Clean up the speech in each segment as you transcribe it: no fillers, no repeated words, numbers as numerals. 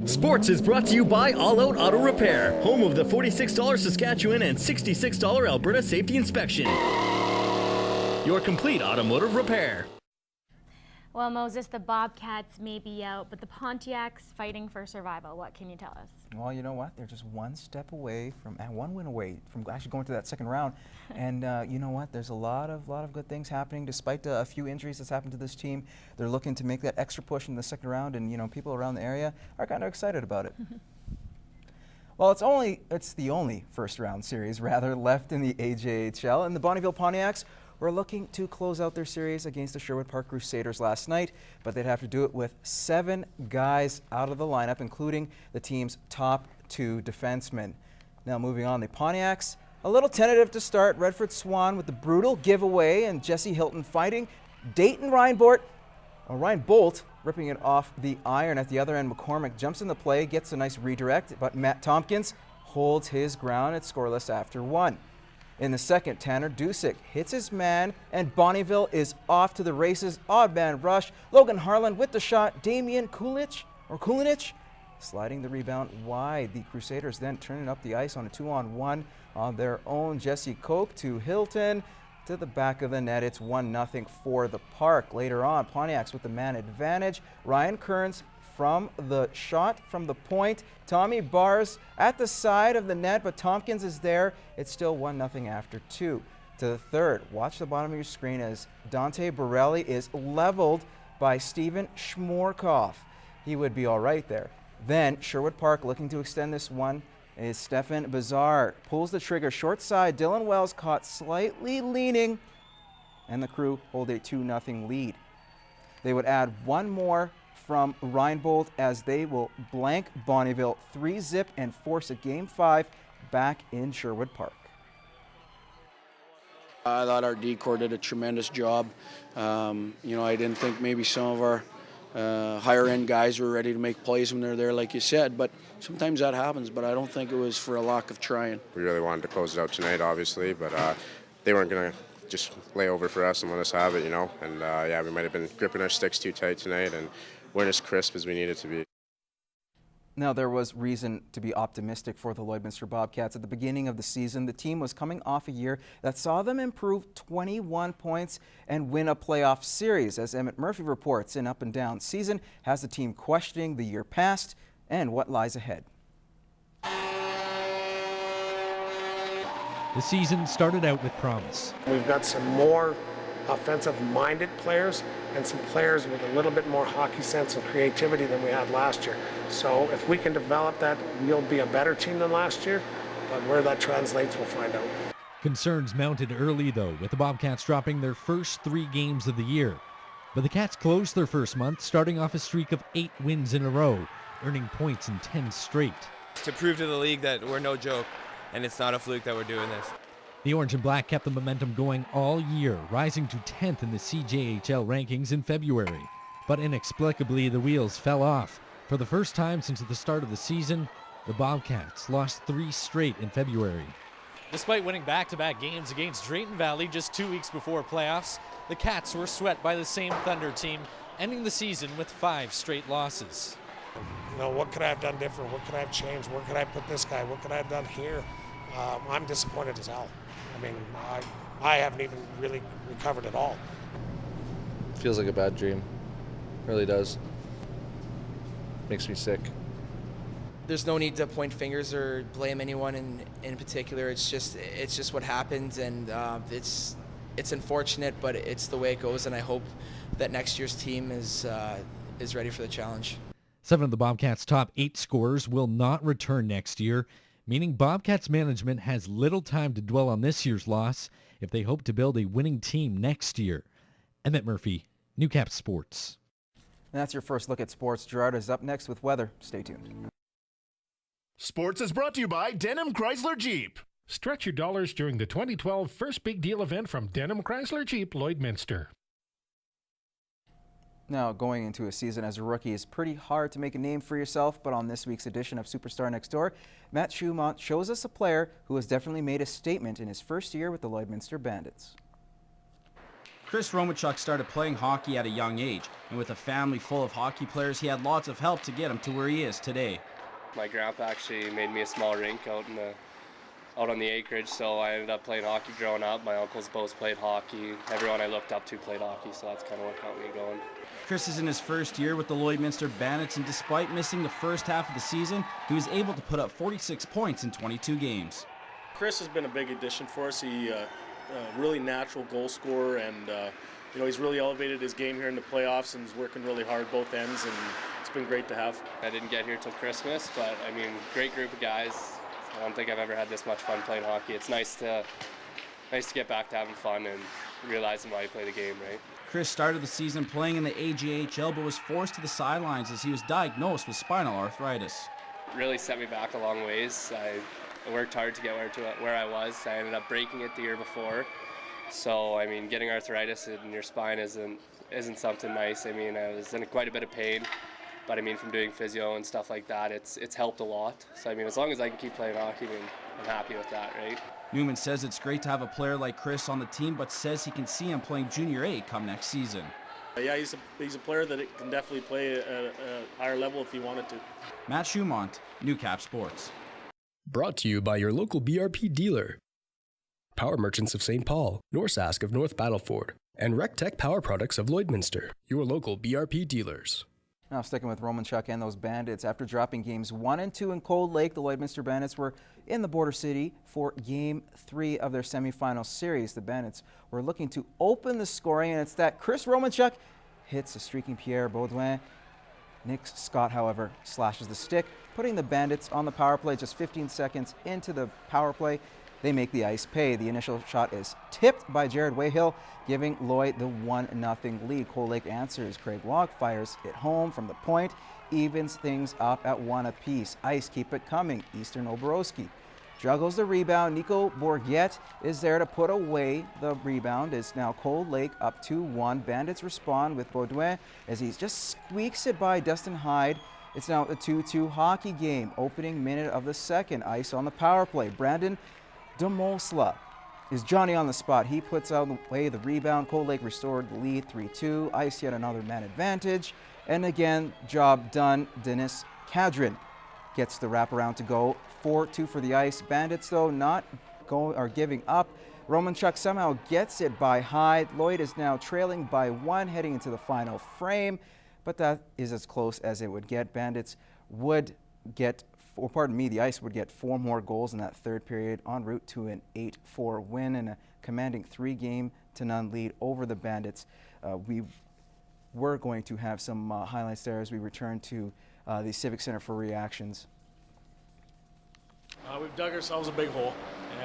Sports is brought to you by All Out Auto Repair, home of the $46 Saskatchewan and $66 Alberta Safety Inspection. Your complete automotive repair. Well, Moses, the Bobcats may be out, but the Pontiacs fighting for survival. What can you tell us? Well, you know what? They're just one step away from, and one win away from actually going to that second round. And you know what? There's a lot of good things happening. Despite a few injuries that's happened to this team, they're looking to make that extra push in the second round, and you know, people around the area are kind of excited about it. Well, it's the only first round series rather left in the AJHL, and the Bonnyville Pontiacs were looking to close out their series against the Sherwood Park Crusaders last night, but they'd have to do it with 7 guys out of the lineup, including the team's top 2 defensemen. Now moving on, the Pontiacs, a little tentative to start. Redford Swan with the brutal giveaway, and Jesse Hilton fighting Dayton Ryan Bolt ripping it off the iron. At the other end, McCormick jumps in the play, gets a nice redirect, but Matt Tompkins holds his ground. It's scoreless after 1. In the second, Tanner Dusick hits his man, and Bonnyville is off to the races. Odd man rush. Logan Harlan with the shot. Damian Kulinich sliding the rebound wide. The Crusaders then turning up the ice on a 2-on-1 on their own. Jesse Koch to Hilton to the back of the net. It's 1-0 for the Park. Later on, Pontiacs with the man advantage. Ryan Kearns from the shot from the point. Tommy Bars at the side of the net, but Tompkins is there. It's still 1-0 after 2. To the third, watch the bottom of your screen as Dante Borelli is leveled by Steven Schmorkoff. He would be all right there. Then Sherwood Park looking to extend this one is Stefan Bazar. Pulls the trigger short side. Dylan Wells caught slightly leaning, and the Crew hold a 2-0 lead. They would add one more from Reinbold as they will blank Bonnyville 3-0 and force a Game 5 back in Sherwood Park. I thought our D-corps did a tremendous job. You know, I didn't think maybe some of our higher-end guys were ready to make plays when they're there, like you said, but sometimes that happens, but I don't think it was for a lack of trying. We really wanted to close it out tonight, obviously, but they weren't going to just lay over for us and let us have it, you know, and yeah, we might have been gripping our sticks too tight tonight and weren't as crisp as we needed to be. Now, there was reason to be optimistic for the Lloydminster Bobcats. At the beginning of the season, the team was coming off a year that saw them improve 21 points and win a playoff series. As Emmett Murphy reports, an up and down season has the team questioning the year past and what lies ahead. The season started out with promise. We've got some more offensive-minded players and some players with a little bit more hockey sense and creativity than we had last year. So if we can develop that, we'll be a better team than last year, but where that translates, we'll find out. Concerns mounted early, though, with the Bobcats dropping their first 3 games of the year. But the Cats closed their first month, starting off a streak of 8 wins in a row, earning points in 10 straight. To prove to the league that we're no joke, and it's not a fluke that we're doing this. The Orange and Black kept the momentum going all year, rising to 10th in the CJHL rankings in February. But inexplicably, the wheels fell off. For the first time since the start of the season, the Bobcats lost 3 straight in February. Despite winning back-to-back games against Drayton Valley just 2 weeks before playoffs, the Cats were swept by the same Thunder team, ending the season with 5 straight losses. You know, what could I have done different? What could I have changed? Where could I put this guy? What could I have done here? I'm disappointed as hell. I mean, I haven't even really recovered at all. Feels like a bad dream. Really does. Makes me sick. There's no need to point fingers or blame anyone in particular. It's just what happens, and it's unfortunate, but it's the way it goes. And I hope that next year's team is ready for the challenge. 7 of the Bobcats' top 8 scorers will not return next year, meaning Bobcats management has little time to dwell on this year's loss if they hope to build a winning team next year. Emmett Murphy, Newcap Sports. And that's your first look at sports. Gerard is up next with weather. Stay tuned. Sports is brought to you by Denham Chrysler Jeep. Stretch your dollars during the 2012 First Big Deal event from Denham Chrysler Jeep, Lloydminster. Now, going into a season as a rookie is pretty hard to make a name for yourself, but on this week's edition of Superstar Next Door, Matt Schumont shows us a player who has definitely made a statement in his first year with the Lloydminster Bandits. Chris Romanchuk started playing hockey at a young age, and with a family full of hockey players, he had lots of help to get him to where he is today. My grandpa actually made me a small rink out on the acreage, so I ended up playing hockey growing up. My uncles both played hockey. Everyone I looked up to played hockey, so that's kind of what got me going. Chris is in his first year with the Lloydminster Bandits, and despite missing the first half of the season, he was able to put up 46 points in 22 games. Chris has been a big addition for us. He really natural goal scorer, and he's really elevated his game here in the playoffs and is working really hard both ends, and it's been great to have. I didn't get here till Christmas, but I mean, great group of guys. I don't think I've ever had this much fun playing hockey. It's nice to get back to having fun and realizing why you play the game, right? Chris started the season playing in the AJHL, but was forced to the sidelines as he was diagnosed with spinal arthritis. It really set me back a long ways. I worked hard to get where I was. I ended up breaking it the year before. So, I mean, getting arthritis in your spine isn't something nice. I mean, I was in quite a bit of pain, but I mean, from doing physio and stuff like that, it's helped a lot. So, I mean, as long as I can keep playing hockey, I'm happy with that, right? Newman says it's great to have a player like Chris on the team, but says he can see him playing Junior A come next season. Yeah, he's a player that can definitely play at a higher level if he wanted to. Matt Schumont, Newcap Sports. Brought to you by your local BRP dealer. Power Merchants of St. Paul, Norsask of North Battleford, and RecTech Power Products of Lloydminster, your local BRP dealers. Now sticking with Romanchuk and those Bandits, after dropping games 1 and 2 in Cold Lake, the Lloydminster Bandits were in the Border City for Game 3 of their semifinal series. The Bandits were looking to open the scoring, and it's that Chris Romanchuk hits a streaking Pierre Baudouin. Nick Scott, however, slashes the stick, putting the Bandits on the power play just 15 seconds into the power play. They make the ice pay. The initial shot is tipped by Jared Wayhill, giving Lloyd the 1-0 lead. Cold Lake answers. Craig Walk fires it home from the point, evens things up at 1 apiece. Ice keep it coming. Eastern Oborowski juggles the rebound. Nico Bourguet is there to put away the rebound. It's now Cold Lake up 2-1. Bandits respond with Baudouin as he just squeaks it by Dustin Hyde. It's now a 2-2 hockey game. Opening minute of the second. Ice on the power play. Brandon Demosla is Johnny on the spot. He puts out away the rebound. Cold Lake restored the lead 3-2. Ice yet another man advantage. And again, job done. Dennis Kadrin gets the wraparound to go. 4-2 for the Ice. Bandits, though, not going or giving up. Romanchuk somehow gets it by Hyde. Lloyd is now trailing by 1 heading into the final frame, but that is as close as it would get. Bandits would get, or pardon me, the Ice would get 4 more goals in that third period, en route to an 8-4 win and a commanding 3-0 lead over the Bandits. We were going to have some highlights there as we return to the Civic Center for reactions. We've dug ourselves a big hole,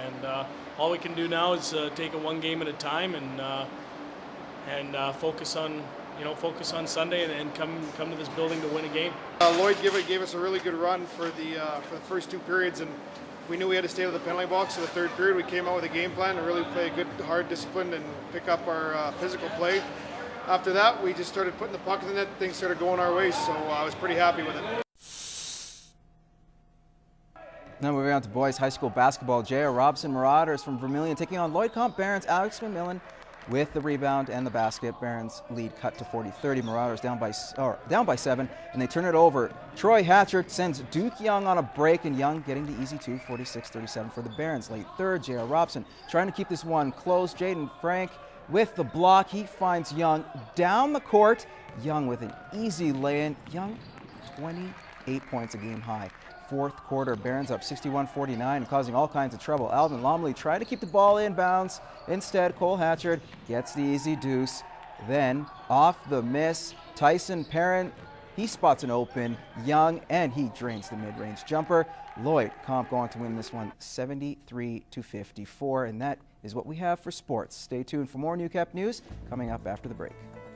and all we can do now is take it 1 game at a time and focus on Sunday and come to this building to win a game. Lloyd gave us a really good run for the first 2 periods, and we knew we had to stay out of the penalty box. For the third period, we came out with a game plan to really play a good, hard discipline and pick up our physical play. After that, we just started putting the puck in the net. Things started going our way, so I was pretty happy with it. Now moving on to boys high school basketball. J.R. Robson Marauders from Vermilion taking on Lloyd Comp Barons. Alex McMillan with the rebound and the basket. Barons lead cut to 40-30. Marauders down by 7, and they turn it over. Troy Hatcher sends Duke Young on a break, and Young getting the easy 2, 46-37 for the Barons. Late third, J.R. Robson trying to keep this one close. Jaden Frank with the block. He finds Young down the court. Young with an easy lay-in. Young 28 points, a game high. Fourth quarter, Barons up 61-49 and causing all kinds of trouble. Alvin Lomley tried to keep the ball in bounds. Instead, Cole Hatchard gets the easy deuce. Then, off the miss, Tyson Perrin, he spots an open Young, and he drains the mid-range jumper. Lloyd Comp going to win this one 73-54, and that is what we have for sports. Stay tuned for more Newcap news coming up after the break.